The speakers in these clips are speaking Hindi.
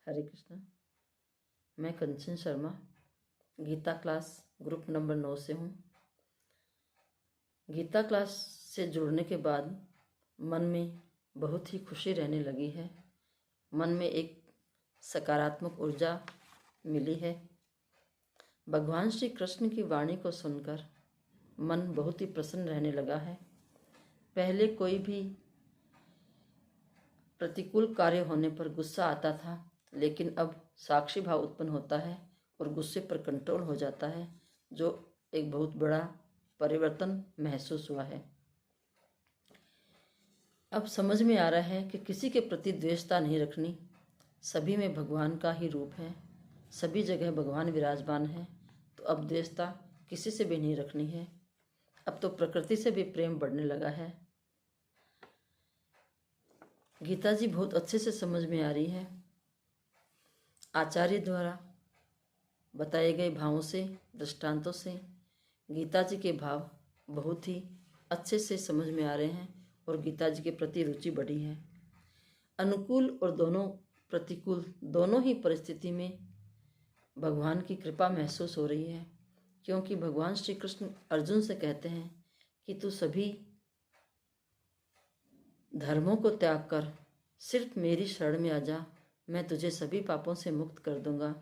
हरे कृष्णा। मैं Kanchan Sharma Gita class group number 9 से हूँ। गीता क्लास से जुड़ने के बाद मन में बहुत ही खुशी रहने लगी है। मन में एक सकारात्मक ऊर्जा मिली है। भगवान श्री कृष्ण की वाणी को सुनकर मन बहुत ही प्रसन्न रहने लगा है। पहले कोई भी प्रतिकूल कार्य होने पर गुस्सा आता था, लेकिन अब साक्षी भाव उत्पन्न होता है और गुस्से पर कंट्रोल हो जाता है, जो एक बहुत बड़ा परिवर्तन महसूस हुआ है। अब समझ में आ रहा है कि किसी के प्रति द्वेषता नहीं रखनी। सभी में भगवान का ही रूप है, सभी जगह भगवान विराजमान है, तो अब द्वेषता किसी से भी नहीं रखनी है। अब तो प्रकृति से भी प्रेम बढ़ने लगा है। गीता जी बहुत अच्छे से समझ में आ रही है। आचार्य द्वारा बताए गए भावों से, दृष्टांतों से गीता जी के भाव बहुत ही अच्छे से समझ में आ रहे हैं और गीता जी के प्रति रुचि बढ़ी है। अनुकूल और प्रतिकूल दोनों ही परिस्थिति में भगवान की कृपा महसूस हो रही है, क्योंकि भगवान श्री कृष्ण अर्जुन से कहते हैं कि तू सभी धर्मों को त्याग कर सिर्फ मेरी शरण में आ जा, मैं तुझे सभी पापों से मुक्त कर दूंगा।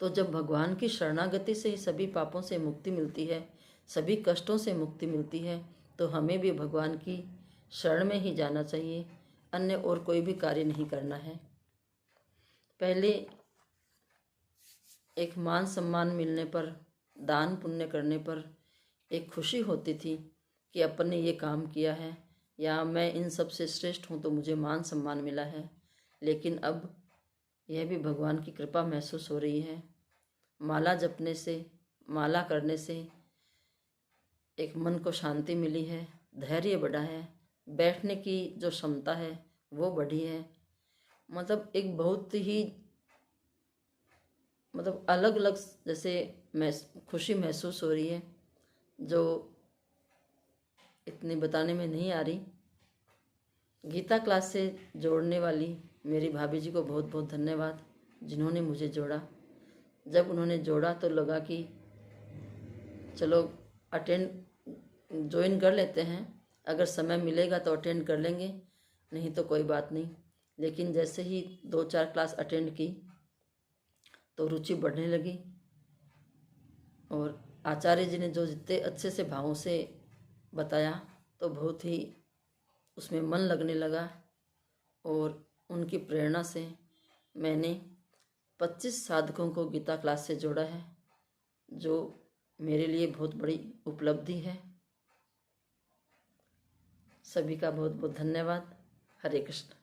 तो जब भगवान की शरणागति से ही सभी पापों से मुक्ति मिलती है, सभी कष्टों से मुक्ति मिलती है, तो हमें भी भगवान की शरण में ही जाना चाहिए, अन्य और कोई भी कार्य नहीं करना है। पहले एक मान सम्मान मिलने पर, दान पुण्य करने पर एक खुशी होती थी कि अपन ने ये काम किया है या मैं इन सब से श्रेष्ठ हूँ तो मुझे मान सम्मान मिला है। लेकिन अब यह भी भगवान की कृपा महसूस हो रही है। माला जपने से, माला करने से एक मन को शांति मिली है, धैर्य बढ़ा है, बैठने की जो क्षमता है वो बढ़ी है। मतलब एक बहुत ही अलग अलग जैसे खुशी महसूस हो रही है, जो इतनी बताने में नहीं आ रही। गीता क्लास से जोड़ने वाली मेरी भाभी जी को बहुत बहुत धन्यवाद, जिन्होंने मुझे जोड़ा। जब उन्होंने जोड़ा तो लगा कि चलो ज्वाइन कर लेते हैं, अगर समय मिलेगा तो अटेंड कर लेंगे, नहीं तो कोई बात नहीं। लेकिन जैसे ही 2-4 क्लास अटेंड की तो रुचि बढ़ने लगी और आचार्य जी ने जो जितने अच्छे से भावों से बताया तो बहुत ही उसमें मन लगने लगा और उनकी प्रेरणा से मैंने 25 साधकों को गीता क्लास से जोड़ा है, जो मेरे लिए बहुत बड़ी उपलब्धि है। सभी का बहुत बहुत धन्यवाद। हरे कृष्ण।